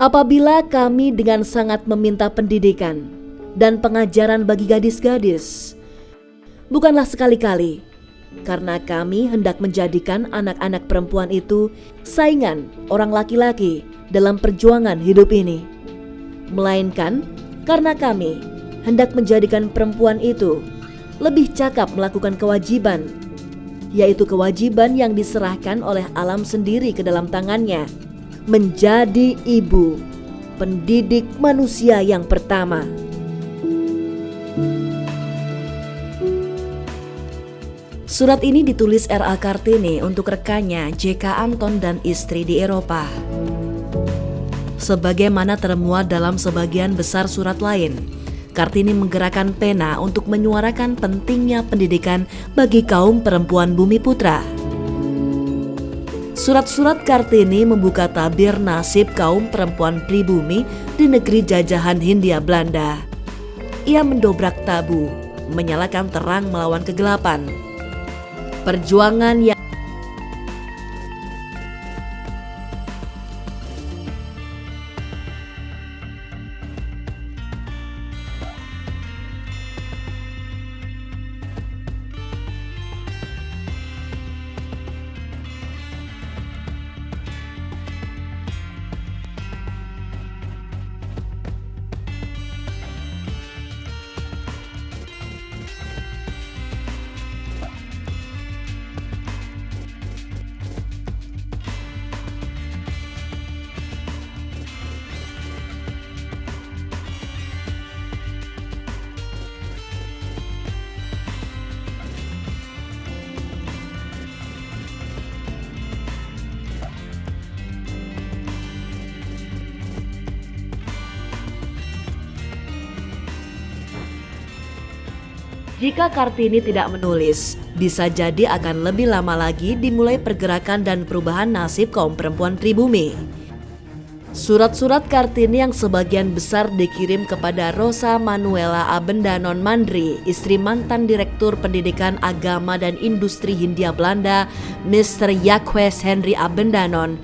Apabila kami dengan sangat meminta pendidikan dan pengajaran bagi gadis-gadis, bukanlah sekali-kali karena kami hendak menjadikan anak-anak perempuan itu saingan orang laki-laki dalam perjuangan hidup ini, melainkan karena kami hendak menjadikan perempuan itu lebih cakap melakukan kewajiban, yaitu kewajiban yang diserahkan oleh alam sendiri ke dalam tangannya, menjadi ibu, pendidik manusia yang pertama. Surat ini ditulis R.A. Kartini untuk rekannya J.K. Anton dan istri di Eropa. Sebagaimana termuat dalam sebagian besar surat lain, Kartini menggerakkan pena untuk menyuarakan pentingnya pendidikan bagi kaum perempuan Bumi Putra. Surat-surat Kartini membuka tabir nasib kaum perempuan pribumi di negeri jajahan Hindia Belanda. Ia mendobrak tabu, menyalakan terang melawan kegelapan. Perjuangan yang jika Kartini tidak menulis, bisa jadi akan lebih lama lagi dimulai pergerakan dan perubahan nasib kaum perempuan pribumi. Surat-surat Kartini yang sebagian besar dikirim kepada Rosa Manuela Abendanon Mandri, istri mantan Direktur Pendidikan Agama dan Industri Hindia Belanda, Mr. Jacques Henry Abendanon,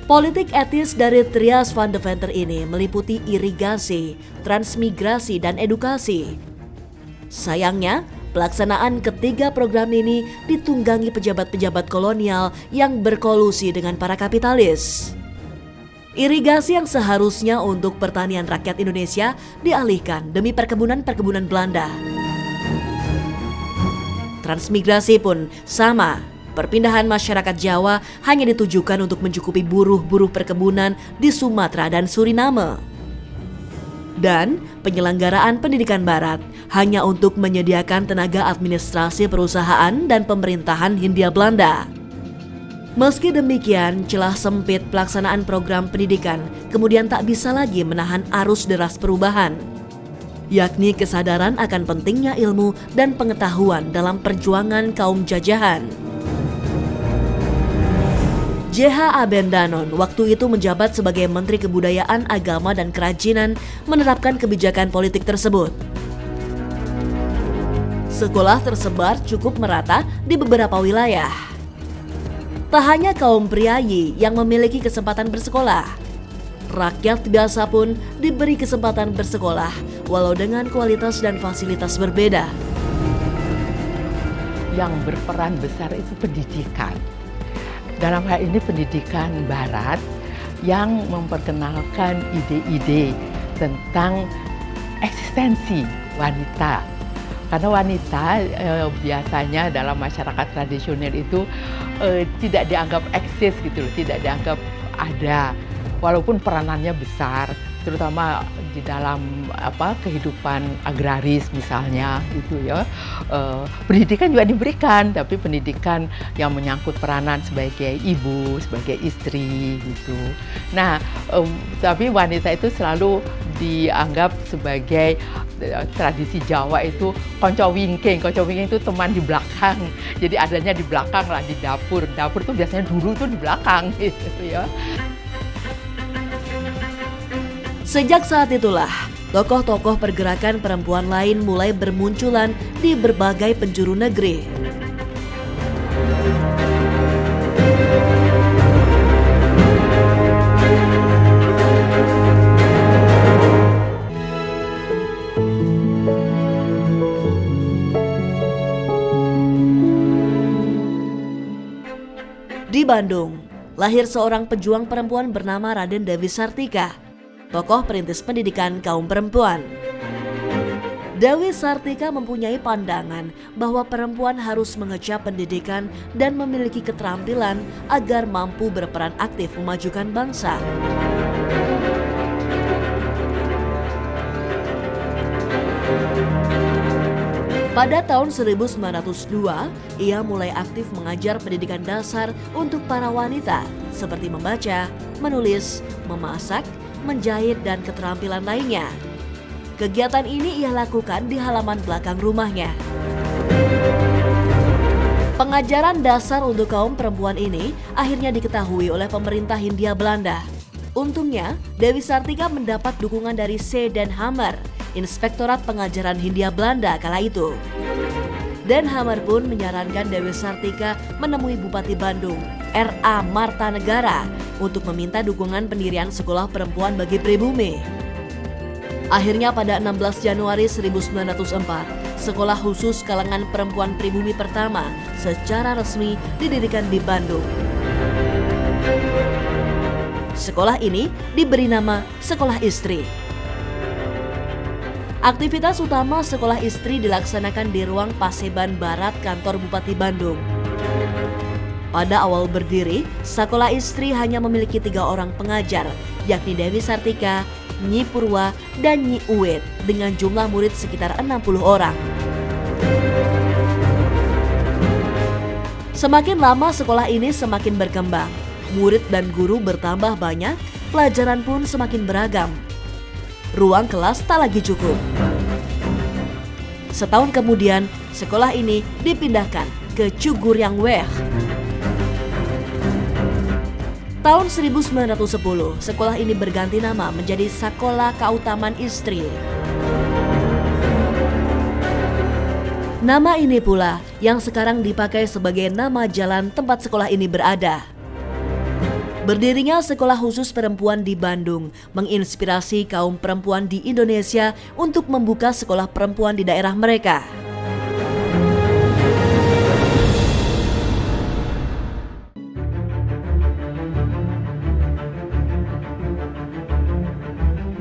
politik etis dari Trias van Deventer ini meliputi irigasi, transmigrasi, dan edukasi. Sayangnya, pelaksanaan ketiga program ini ditunggangi pejabat-pejabat kolonial yang berkolusi dengan para kapitalis. Irigasi yang seharusnya untuk pertanian rakyat Indonesia dialihkan demi perkebunan-perkebunan Belanda. Transmigrasi pun sama. perpindahan masyarakat Jawa hanya ditujukan untuk mencukupi buruh-buruh perkebunan di Sumatera dan Suriname. Dan penyelenggaraan pendidikan barat hanya untuk menyediakan tenaga administrasi perusahaan dan pemerintahan Hindia Belanda. Meski demikian, celah sempit pelaksanaan program pendidikan kemudian tak bisa lagi menahan arus deras perubahan, yakni kesadaran akan pentingnya ilmu dan pengetahuan dalam perjuangan kaum jajahan. J.H. Abendanon waktu itu menjabat sebagai Menteri Kebudayaan, Agama, dan Kerajinan menerapkan kebijakan politik tersebut. Sekolah tersebar cukup merata di beberapa wilayah. Tak hanya kaum priayi yang memiliki kesempatan bersekolah, rakyat biasa pun diberi kesempatan bersekolah walau dengan kualitas dan fasilitas berbeda. Yang berperan besar itu pendidikan. Dalam hal ini pendidikan barat yang memperkenalkan ide-ide tentang eksistensi wanita. Karena wanita biasanya dalam masyarakat tradisional itu tidak dianggap eksis gitu loh, tidak dianggap ada. Walaupun peranannya besar, terutama di dalam kehidupan agraris misalnya gitu ya. Pendidikan juga diberikan, tapi pendidikan yang menyangkut peranan sebagai ibu, sebagai istri gitu. Nah, tapi wanita itu selalu dianggap sebagai tradisi Jawa itu konco wingking. Konco wingking itu teman di belakang. Jadi adanya di belakang lah, di dapur. Dapur tuh biasanya dulu tuh di belakang gitu ya. Sejak saat itulah, tokoh-tokoh pergerakan perempuan lain mulai bermunculan di berbagai penjuru negeri. Di Bandung, lahir seorang pejuang perempuan bernama Raden Dewi Sartika, tokoh perintis pendidikan kaum perempuan. Dewi Sartika mempunyai pandangan bahwa perempuan harus mengecap pendidikan dan memiliki keterampilan agar mampu berperan aktif memajukan bangsa. Pada tahun 1902, ia mulai aktif mengajar pendidikan dasar untuk para wanita seperti membaca, menulis, memasak, menjahit, dan keterampilan lainnya. Kegiatan ini ia lakukan di halaman belakang rumahnya. Pengajaran dasar untuk kaum perempuan ini akhirnya diketahui oleh pemerintah Hindia Belanda. Untungnya, Dewi Sartika mendapat dukungan dari C. Den Hamer, Inspektorat Pengajaran Hindia Belanda kala itu. Den Hamer pun menyarankan Dewi Sartika menemui Bupati Bandung, R.A. Martanegara, untuk meminta dukungan pendirian sekolah perempuan bagi pribumi. Akhirnya pada 16 Januari 1904, sekolah khusus kalangan perempuan pribumi pertama secara resmi didirikan di Bandung. Sekolah ini diberi nama Sekolah Istri. Aktivitas utama sekolah istri dilaksanakan di ruang Paseban Barat kantor Bupati Bandung. Pada awal berdiri, sekolah istri hanya memiliki 3 orang pengajar, yakni Dewi Sartika, Nyi Purwa, dan Nyi Uwet dengan jumlah murid sekitar 60 orang. Semakin lama sekolah ini semakin berkembang, murid dan guru bertambah banyak, pelajaran pun semakin beragam. Ruang kelas tak lagi cukup. Setahun kemudian, sekolah ini dipindahkan ke Cuguryangweg. Tahun 1910, sekolah ini berganti nama menjadi Sekolah Kautaman Istri. Nama ini pula yang sekarang dipakai sebagai nama jalan tempat sekolah ini berada. Berdirinya sekolah khusus perempuan di Bandung menginspirasi kaum perempuan di Indonesia untuk membuka sekolah perempuan di daerah mereka.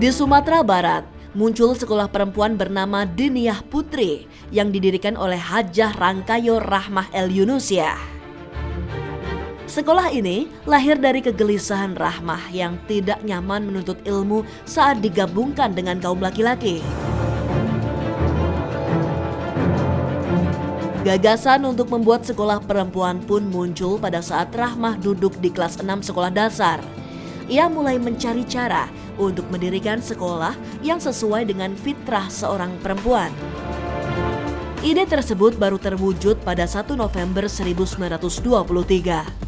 Di Sumatera Barat, muncul sekolah perempuan bernama Diniyah Putri yang didirikan oleh Hajah Rangkayo Rahmah El Yunusiah. Sekolah ini lahir dari kegelisahan Rahmah yang tidak nyaman menuntut ilmu saat digabungkan dengan kaum laki-laki. Gagasan untuk membuat sekolah perempuan pun muncul pada saat Rahmah duduk di kelas 6 sekolah dasar. Ia mulai mencari cara untuk mendirikan sekolah yang sesuai dengan fitrah seorang perempuan. Ide tersebut baru terwujud pada 1 November 1923.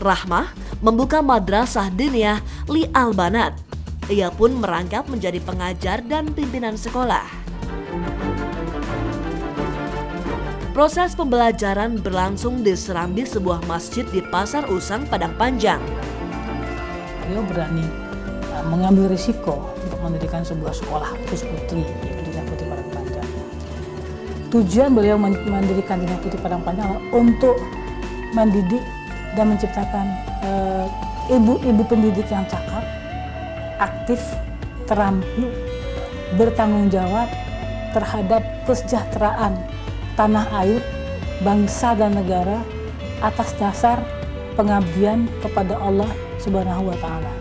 Rahmah membuka madrasah diniyah Li Al-Banat. Ia pun merangkap menjadi pengajar dan pimpinan sekolah. Proses pembelajaran berlangsung di serambi sebuah masjid di Pasar Usang, Padang Panjang. Beliau berani mengambil risiko untuk mendirikan sebuah sekolah khusus putri, yaitu Dinah Putri Padang Panjang. Tujuan beliau mendirikan Dinah Putri Padang Panjang adalah untuk mendidik dan menciptakan ibu-ibu pendidik yang cakap, aktif, terampil, bertanggung jawab terhadap kesejahteraan tanah air, bangsa dan negara atas dasar pengabdian kepada Allah Subhanahu wa Ta'ala.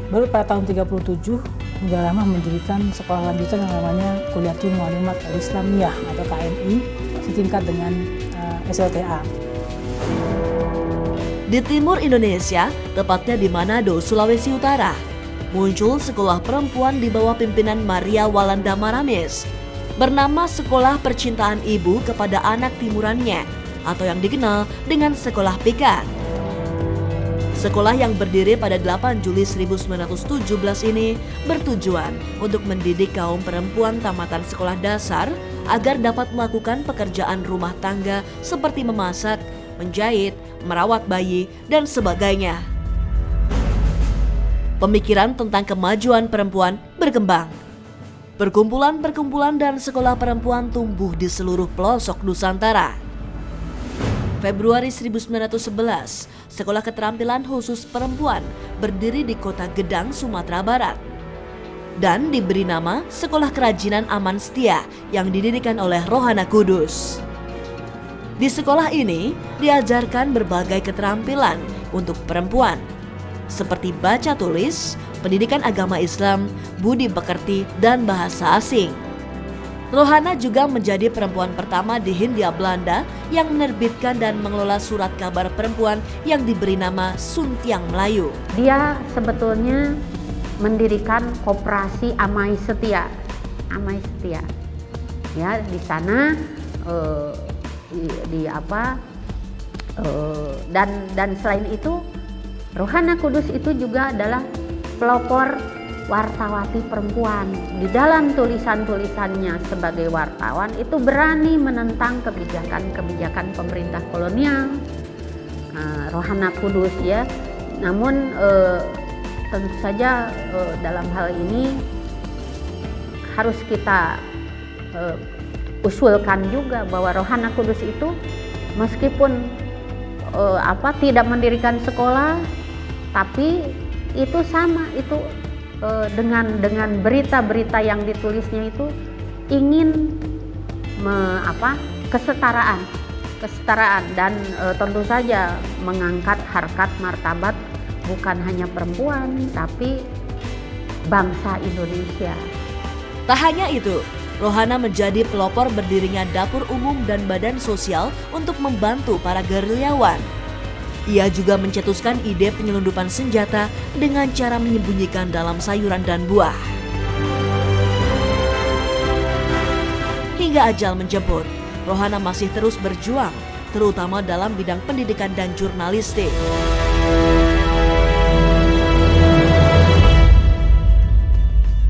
Baru pada tahun 37, Bunda Rahmah mendirikan sekolah lanjutan yang namanya Kulliyatul Muallimat Al-Islamiyah atau KMI setingkat dengan SLTA. Di timur Indonesia, tepatnya di Manado, Sulawesi Utara, muncul sekolah perempuan di bawah pimpinan Maria Walanda Maramis, bernama Sekolah Percintaan Ibu kepada Anak Timurannya, atau yang dikenal dengan Sekolah Pikat. Sekolah yang berdiri pada 8 Juli 1917 ini bertujuan untuk mendidik kaum perempuan tamatan sekolah dasar agar dapat melakukan pekerjaan rumah tangga seperti memasak, menjahit, merawat bayi, dan sebagainya. Pemikiran tentang kemajuan perempuan berkembang. Perkumpulan-perkumpulan dan sekolah perempuan tumbuh di seluruh pelosok Nusantara. Februari 1911, Sekolah Keterampilan Khusus Perempuan berdiri di Kota Gedang, Sumatera Barat, dan diberi nama Sekolah Kerajinan Aman Setia yang didirikan oleh Rohana Kudus. Di sekolah ini diajarkan berbagai keterampilan untuk perempuan, seperti baca tulis, pendidikan agama Islam, budi pekerti, dan bahasa asing. Rohana juga menjadi perempuan pertama di Hindia Belanda yang menerbitkan dan mengelola surat kabar perempuan yang diberi nama Suntiang Melayu. Dia sebetulnya mendirikan koperasi Amai Setia. Amai Setia. Ya, di sana dan selain itu Rohana Kudus itu juga adalah pelopor wartawati perempuan. Di dalam tulisan-tulisannya sebagai wartawan itu berani menentang kebijakan-kebijakan pemerintah kolonial, Rohana Kudus ya. Namun tentu saja dalam hal ini harus kita usulkan juga bahwa Rohana Kudus itu meskipun tidak mendirikan sekolah, tapi itu sama itu dengan berita-berita yang ditulisnya itu ingin kesetaraan dan tentu saja mengangkat harkat martabat bukan hanya perempuan tapi bangsa Indonesia. Tak hanya itu, Rohana menjadi pelopor berdirinya dapur umum dan badan sosial untuk membantu para gerilyawan. Ia juga mencetuskan ide penyelundupan senjata dengan cara menyembunyikan dalam sayuran dan buah. Hingga ajal menjemput, Rohana masih terus berjuang, terutama dalam bidang pendidikan dan jurnalistik.